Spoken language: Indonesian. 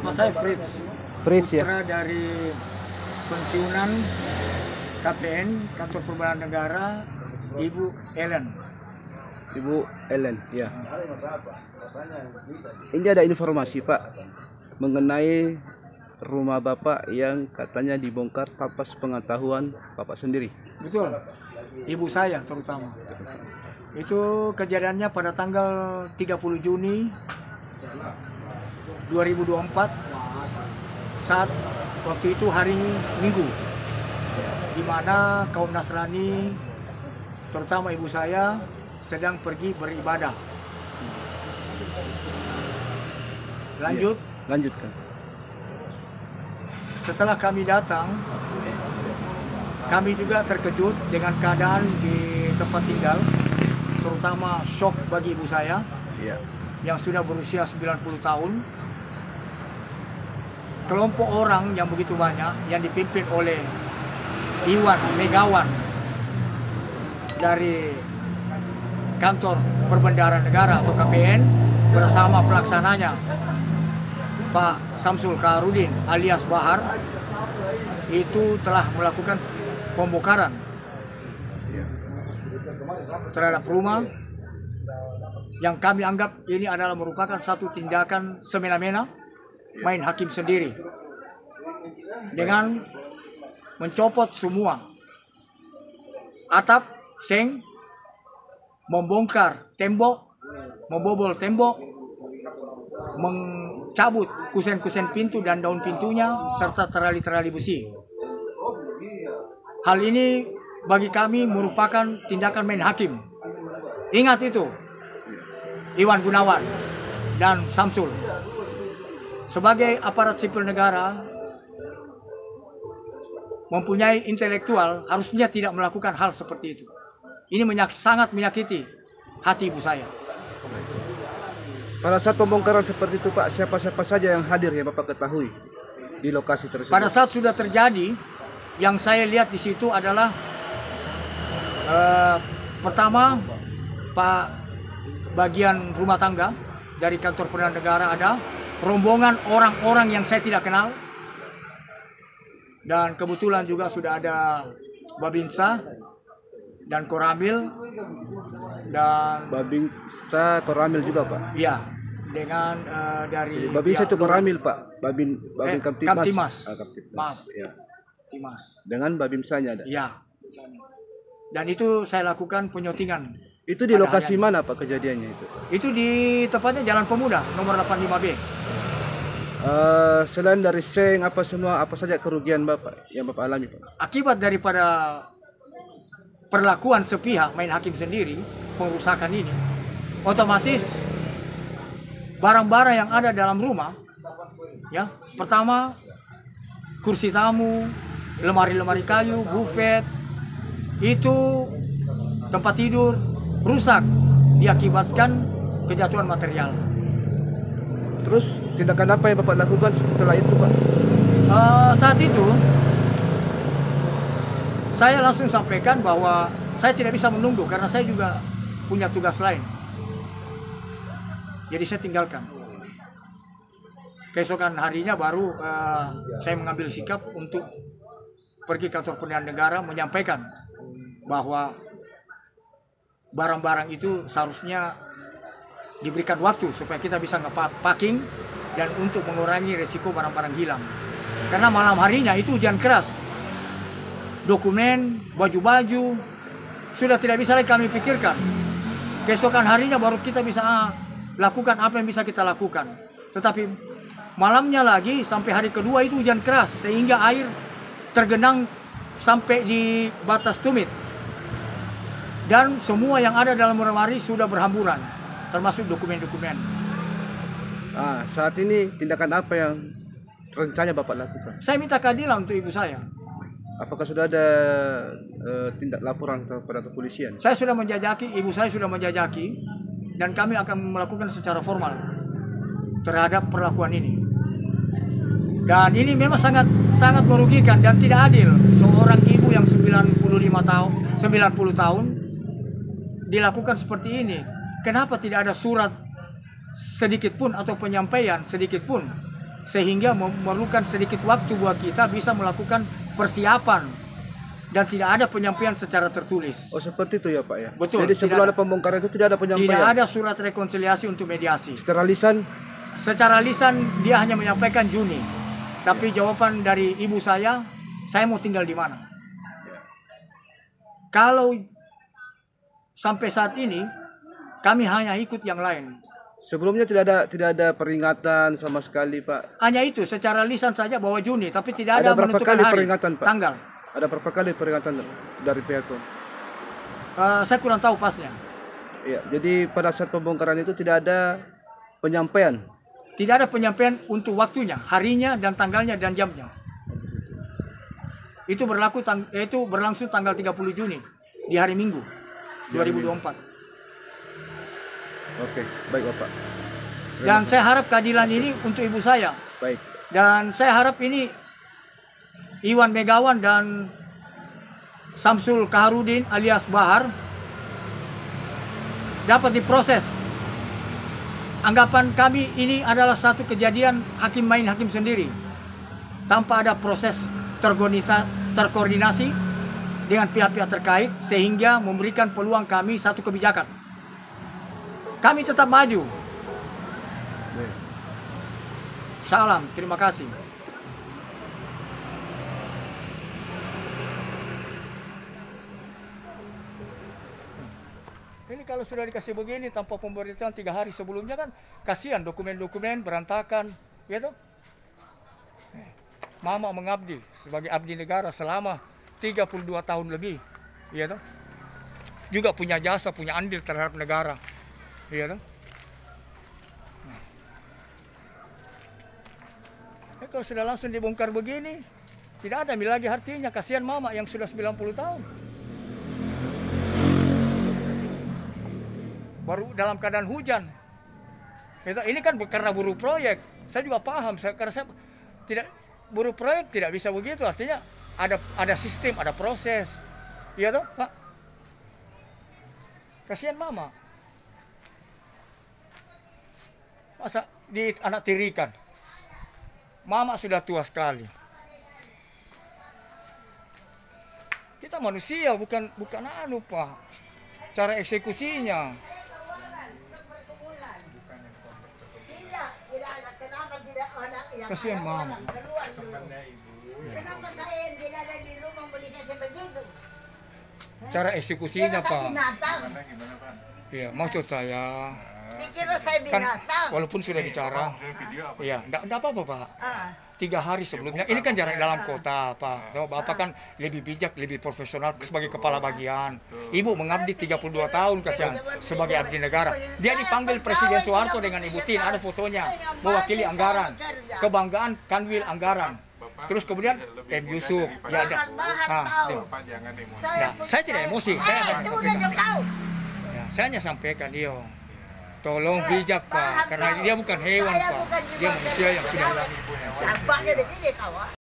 Nama saya Fritz. Fritz ya. Putra dari pensiunan KPN, Kantor Perbankan Negara, Ibu Ellen. Ibu Ellen, ya. Ini ada informasi Pak mengenai rumah Bapak yang katanya dibongkar tanpa sepengetahuan Bapak sendiri. Betul. Ibu saya terutama. Itu kejadiannya pada tanggal 30 Juni 2024 saat waktu itu hari Minggu, di mana kaum Nasrani terutama ibu saya sedang pergi beribadah. Lanjut. Ya, lanjutkan. Setelah kami datang, kami juga terkejut dengan keadaan di tempat tinggal, terutama shock bagi ibu saya Ya. yang sudah berusia 90 tahun. Kelompok orang yang begitu banyak yang dipimpin oleh Iwan Megawan dari Kantor Perbendaharaan Negara atau KPN bersama pelaksananya Pak Samsul Kaharudin alias Bahar itu telah melakukan pembongkaran terhadap rumah yang kami anggap ini adalah merupakan satu tindakan semena-mena main hakim sendiri dengan mencopot semua atap, seng, membongkar tembok, membobol tembok, mencabut kusen-kusen pintu dan daun pintunya serta terali-terali besi. Hal ini bagi kami merupakan tindakan main hakim. Ingat itu, Iwan Gunawan dan Samsul. Sebagai aparat sipil negara, mempunyai intelektual, harusnya tidak melakukan hal seperti itu. Ini sangat menyakiti hati ibu saya. Pada saat pembongkaran seperti itu Pak, siapa-siapa saja yang hadir yang Bapak ketahui di lokasi tersebut? Pada saat sudah terjadi, yang saya lihat di situ adalah pertama Pak bagian rumah tangga dari Kantor Perbendaharaan Negara ada, rombongan orang-orang yang saya tidak kenal, dan kebetulan juga sudah ada Babinsa dan Koramil dan Babinsa Koramil juga Pak. iya dengan dari Babinsa itu Koramil Pak. Babin Kamtibmas. Kamtibmas. Kamtibmas. Maaf. Ya. Timas. Dengan Babimsanya ada. Iya. Dan itu saya lakukan penyotingan. Itu di lokasi mana Pak kejadiannya itu? Itu di tepatnya Jalan Pemuda nomor 85B. Selain dari seng apa semua apa saja kerugian Bapak yang Bapak alami Pak? Akibat daripada perlakuan sepihak main hakim sendiri, pengerusakan ini, otomatis barang-barang yang ada dalam rumah, ya, pertama kursi tamu, lemari-lemari kayu, buffet, itu tempat tidur rusak diakibatkan kejatuhan material. Terus tindakan apa yang Bapak lakukan setelah itu Pak? Saat itu saya langsung sampaikan bahwa saya tidak bisa menunggu karena saya juga punya tugas lain. Jadi saya tinggalkan. Keesokan harinya baru saya mengambil sikap untuk pergi Kantor Perbendaharaan Negara menyampaikan bahwa barang-barang itu seharusnya diberikan waktu supaya kita bisa nge-packing dan untuk mengurangi resiko barang-barang hilang. Karena malam harinya itu hujan keras. Dokumen, baju-baju sudah tidak bisa lagi kami pikirkan. Keesokan harinya baru kita bisa lakukan apa yang bisa kita lakukan. Tetapi malamnya lagi sampai hari kedua itu hujan keras sehingga air tergenang sampai di batas tumit. Dan semua yang ada dalam lemari sudah berhamburan, termasuk dokumen-dokumen. Saat ini tindakan apa yang rencananya Bapak lakukan? Saya minta keadilan untuk ibu saya. Apakah sudah ada tindak laporan kepada kepolisian? Saya sudah menjajaki, ibu saya sudah menjajaki, dan kami akan melakukan secara formal terhadap perlakuan ini. Dan ini memang sangat merugikan dan tidak adil. Seorang ibu yang 90 tahun dilakukan seperti ini. Kenapa tidak ada surat sedikit pun atau penyampaian sedikit pun sehingga memerlukan sedikit waktu buat kita bisa melakukan persiapan dan tidak ada penyampaian secara tertulis. Oh seperti itu ya Pak ya. Betul. Jadi sebelum tidak ada pembongkaran itu tidak ada penyampaian. Tidak ada surat rekonsiliasi untuk mediasi. Secara lisan. Secara lisan dia hanya menyampaikan Juni. Tapi jawaban dari ibu saya mau tinggal di mana. Kalau sampai saat ini kami hanya ikut yang lain. Sebelumnya tidak ada peringatan sama sekali Pak. Hanya itu secara lisan saja bahwa Juni, tapi tidak ada berapa menentukan kali hari, peringatan Pak? tanggal. Ada berapa kali peringatan dari pihak itu? Saya kurang tahu pasnya. Iya, jadi pada saat pembongkaran itu tidak ada penyampaian. Tidak ada penyampaian untuk waktunya, harinya dan tanggalnya dan jamnya. Itu berlangsung tanggal 30 Juni di hari Minggu 2024. Oke, baik Bapak. Dan saya harap keadilan ini untuk ibu saya. Baik. Dan saya harap ini Iwan Megawan dan Samsul Kaharudin alias Bahar dapat diproses. Anggapan kami ini adalah satu kejadian hakim main hakim sendiri tanpa ada proses terkoordinasi dengan pihak-pihak terkait sehingga memberikan peluang kami satu kebijakan. Kami tetap maju. Salam, terima kasih. Ini kalau sudah dikasih begini tanpa pemberitahuan 3 hari sebelumnya kan kasihan dokumen-dokumen berantakan, ya toh? Mama mengabdi sebagai abdi negara selama 32 tahun lebih, ya toh? Juga punya jasa, punya andil terhadap negara. Iya kan? Kalau sudah langsung dibongkar begini, tidak ada lagi artinya. Kasihan mama yang sudah 90 tahun. Baru dalam keadaan hujan. Ini kan karena buruh proyek. Saya juga paham. Karena saya tidak buruh proyek tidak bisa begitu. Artinya ada sistem, ada proses. Iya toh, Pak? Kasihan mama. Masa di anak tirikan. Mama sudah tua sekali. Kita manusia bukan anu Pak. Cara eksekusinya. Kasihan mama. Cara eksekusinya Pak. Iya, maksud saya. Dikira saya Kan binatang. walaupun sudah bicara, iya, enggak apa-apa Pak. 3 hari sebelumnya, ini kan jarak dalam kota Pak. Bapak kan lebih bijak, lebih profesional sebagai kepala bagian. Ibu mengabdi 32 tahun kasihan sebagai abdi negara. Dia dipanggil Presiden Soeharto dengan Ibu Tin, ada fotonya, mewakili anggaran, kebanggaan Kanwil anggaran. Terus kemudian M. Yusuf, ya ada. Saya tidak emosi, saya hanya sampaikan dia. Tolong bijak Pak, karena dia bukan hewan Pak, dia manusia yang sudah lahir. Sampaknya begini kawan.